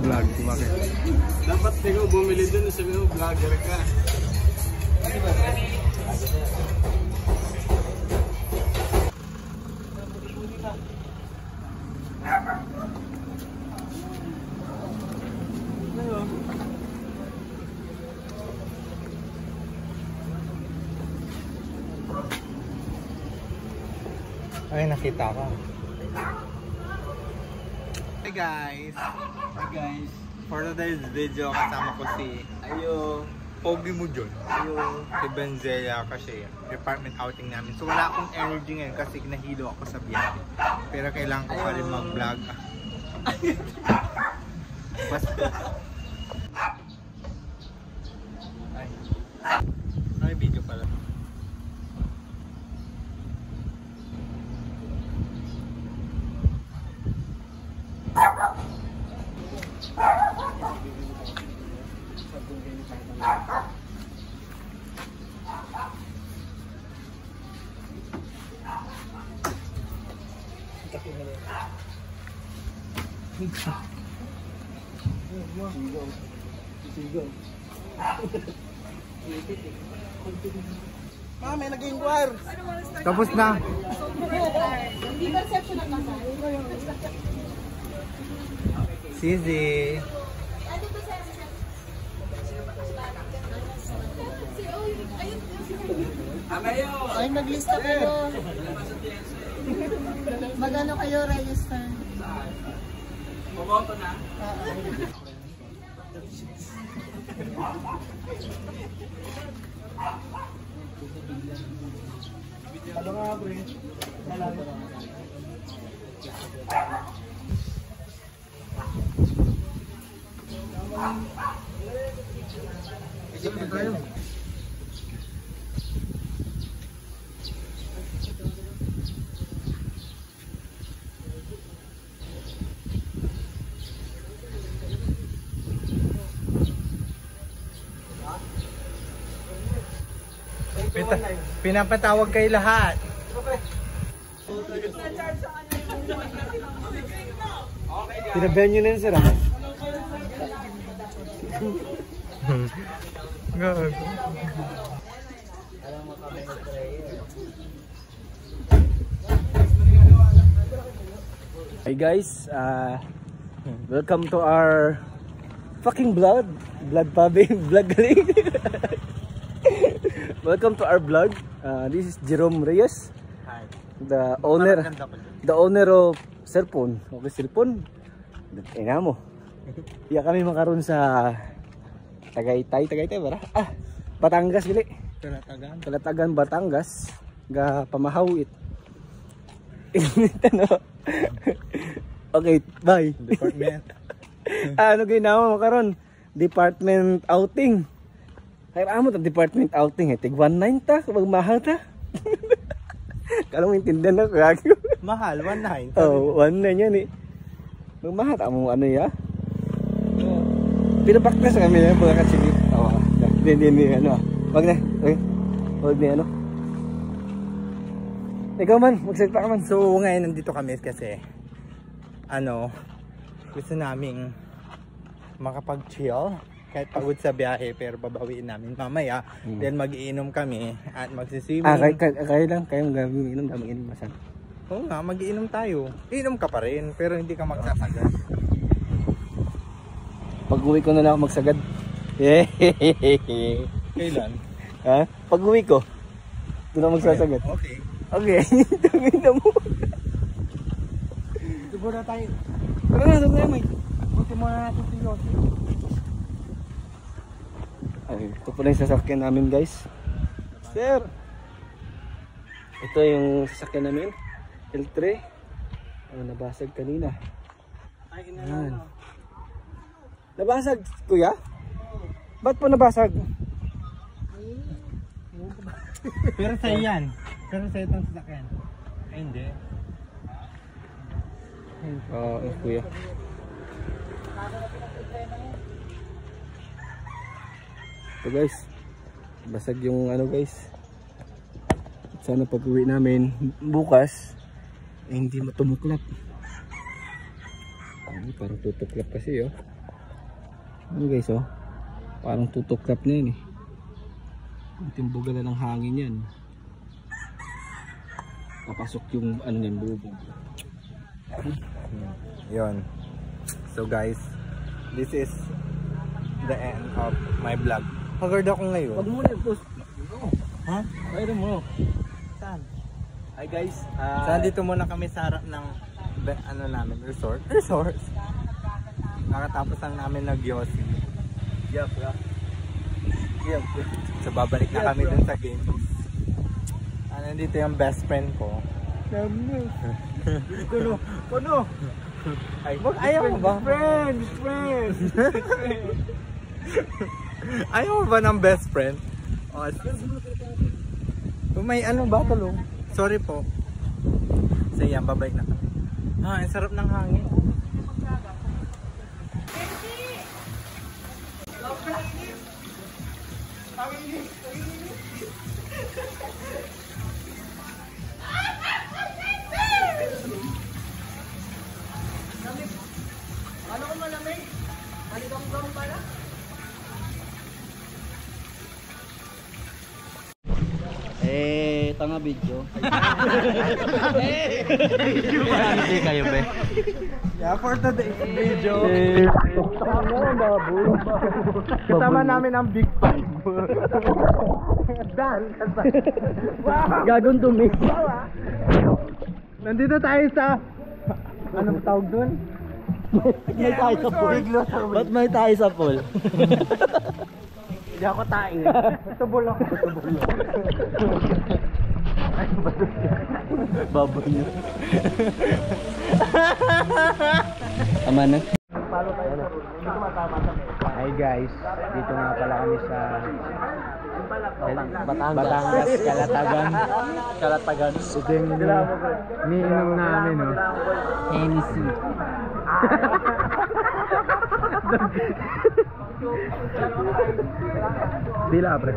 mag-vlog. Bakit? Dapat ikaw bumili dun, sabi mo vlogger ka. Ay, nakita ko. Hey guys! Hi guys. For today's video, kasama ko si Pogi mo dyan. Si Benzella kasi department outing namin. So wala akong energy ngayon kasi nahilo ako sa biyahe. Pero kailangan ko pa rin mag-vlog. Basta. Ay, video pala. May nag-inquire. Tapos na. Hindi perception ang kasal. Sisi. Ay, maglista kayo. Magano kayo register? Bumoto na. Ano nga bro? Isip na tayo. Pinapatawag kay lahat. Pinabayan nyo na yun sir ha? Hey guys, welcome to our fucking vlog pubbing, vlog galing. Welcome to our vlog. This is Jerome Reyes. Hi. The owner of cellphone. Okay, cellphone. Ina mo. Iya kami makaroon sa Tagaytay bara. Batangas gali. Kalatagan Batangas. Ga pamahawit. Okay, bye. Department. Ano ginawa mo karon? Department outing. Kaya amo ta department outing tig 19 ta kapag mahal ta. Kalau mo intindihan na ko. Mahal, 19. Oh, 19 yan eh. Magmahal ta mo ano ya? Pinapaktas kami ng pagkakasili. Oh, hindi ano. Wag na. Okay. Wag na ano. Ikaw man, magsalita ka man. So ngayon nandito kami kasi gusto naming makapag-chill. Kahit pagod sa biyahe pero babawiin namin mamaya. Then mag-iinom kami at magsiswimming. Kayo lang, kayong gaminom, mag-inom masan. Oo nga, mag-iinom tayo. Iinom ka pa rin pero hindi ka magsasagad. Pag-uwi ko na lang ako magsagad. Kailan? Ha? Pag-uwi ko, doon ako magsasagad. Okay. Okay, dami na mo. Dito na tayo. Tara na, doon tayo, Mike. Buti mo na natin si Yossi. Ay, ito pala yung sasakyan namin guys. Sir! Ito yung sasakyan namin. L3. Nabasag kanina. Ay, Yan. Nabasag, kuya? Ba't po nabasag? Pero sa'yo yan. Pero sa'yo itong sasakyan. Ay, hindi. Kuya. So guys, basag yung guys. Sana pag-uwi namin bukas hindi matumuklap. Parang tutuklap kasi Ano guys oh. Parang tutuklap na yan eh. Timbuga na ng hangin yan. Papasok yung ano yan, bubog. Yun. So guys, this is the end of my vlog. Pagod ako ngayon. Wag muna post. Ha? Pwede mo. Saan? Hi guys. So dito muna kami sa harap ng ano namin, resort. Nakatapos lang namin nag-yosi. Yup. So babalik na kami dun sa games. Nandito yung best friend ko. Kuno. Ay, ayaw mo ba? Friend. Ayaw mo ba ng best friend? May ano ba talong? Sorry po. So yan, babalik na kami. Ang sarap ng hangin. Ano kung malamig? Maligam-gam pala. Tanga video. Hindi kayo be. Yeah, for today's video. Baboy. Kasama namin ang Big Five. Dan, Gagong dumi. nandito tayo sa anong tawag doon? May tayo sa pool. Ba't may tayo sa pool? Hindi ako tayo. Tubol ako. Baboy niyo. Tama na. Hi guys, dito nga pala kami sa Batangas, Kalatagan. Ito yung niinom namin, no? Hennessy. Dila, pre.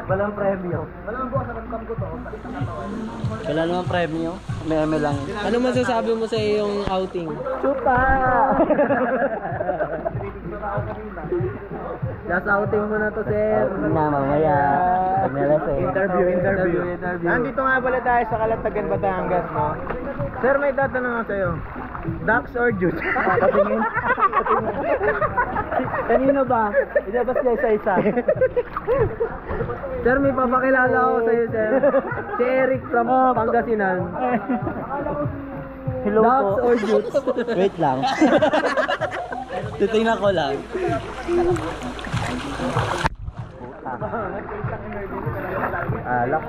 Walang premyo. Wala namang premyo. May lang. Ano masasabi mo sa iyong outing? Chupa! Last outing mo na to, sir. Na mamaya. Pag nalasing. Interview. Nandito nga pala tayo sa Kalatagan, Batangas, no? Sir, may tatanong ako sa'yo. Ducks or juice? Patingin. Kanino ba? Ilabas niya isa-isa. Sir, may papakilala ako sa iyo, sir. Si Eric from Pangasinan. Hello Ducks po. or Jutes? Wait lang. Titingnan ko lang. Alak.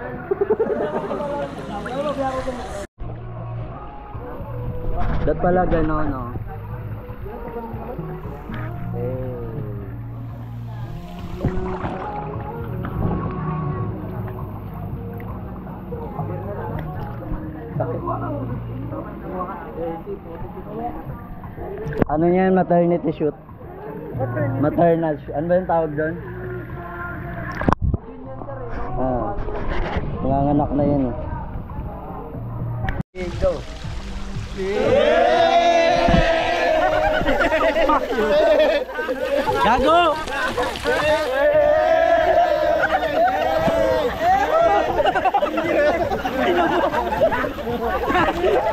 Dat pala gano'n, no? Ano yan? Maternity shoot? Maternal shoot. Ano ba yung tawag doon? Nanganganak na yan eh. Go! Gago!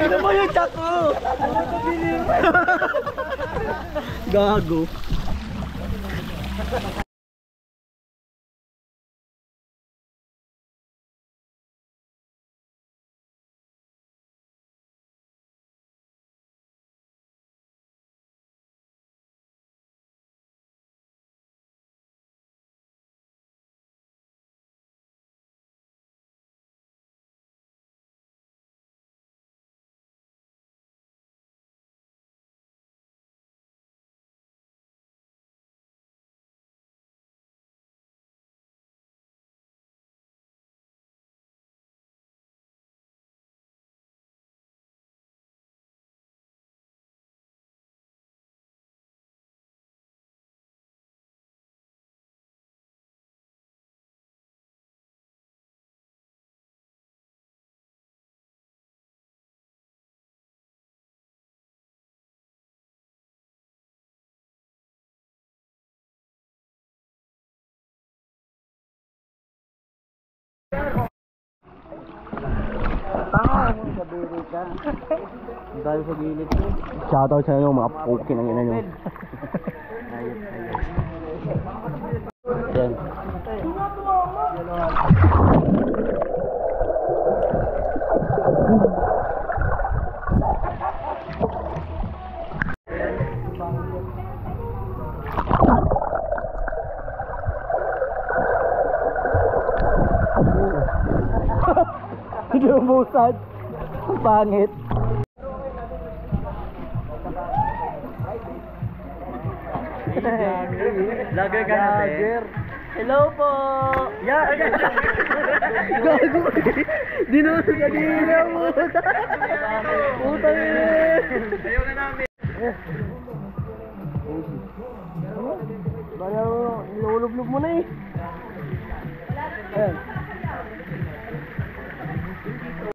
Ano mo yung chat mo? Gago. Ang dami sa gilid. Shoutout sa inyo mga poke ng ina nyo. Yan. Hindi umusad. Ang pangit. Lager ka na, Lager. Hello po! Yeah! Gago! Di naman sa kanina mo! Putang ina! Ayaw na namin. Bayaw, nilulublog mo na eh. Ayan.